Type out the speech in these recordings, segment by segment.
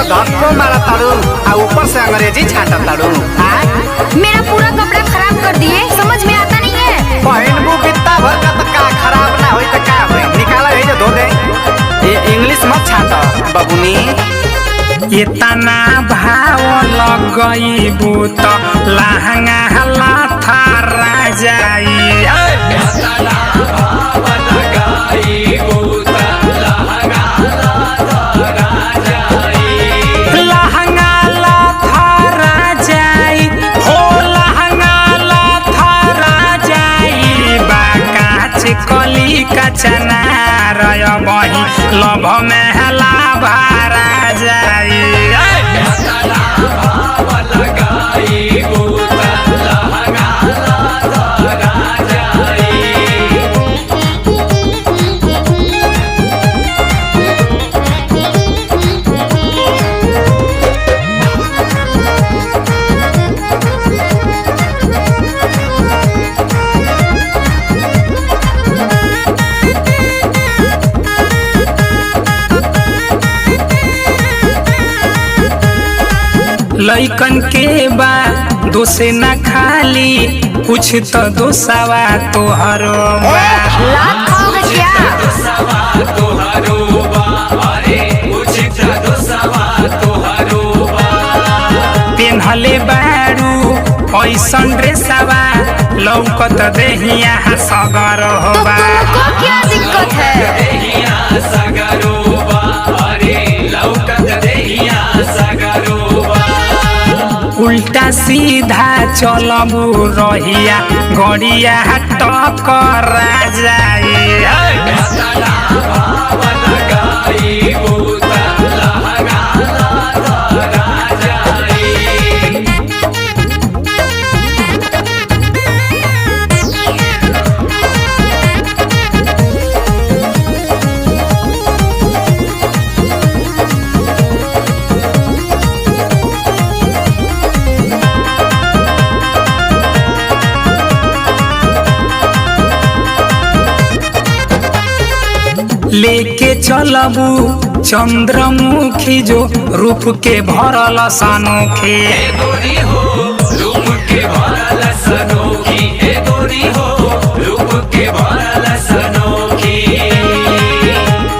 तो धक्को मारा ताड़ू और ऊपर से अंग्रेजी छाटा ताड़ू। मेरा पूरा कपड़ा खराब कर दिए, समझ में आता नहीं है। पहनबू कितना भर का तो का खराब ना होई तो का होई, निकाला है जो धो दे। ये इंग्लिश मत छाटा बबुनी। इतना भाव लगईबू तो लहंगा लाथा जाई। कली का चना रय बही लभ में हला भारा जाई। लइकन के बा दोसे न खाली कुछ तो दोसावा तोहरो पेन्हले बारू ऐसन ड्रेसवा लौकत देहिया सगर होबा। क्या दिक्कत है? उल्टा सीधा चलबू रहिया गड़िया टकर जाई। लेके चलबू चंद्रमुखी जो रूप के भरल सनोखी।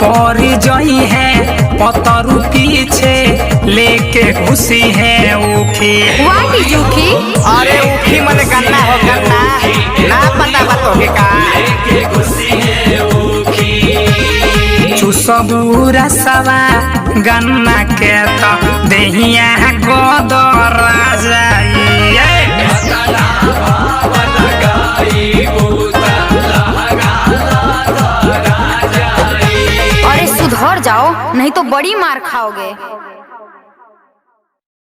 परी जई है पतरु पीछे लेके घुसी है उखी। What is उखी? अरे उखी मने गन्ना हो गन्ना, ना पता बतोगे का। चुसबूरा सवा गन्ना के तो देहिया गोदर जाई। अरे सुधर जाओ, नहीं तो बड़ी मार खाओगे।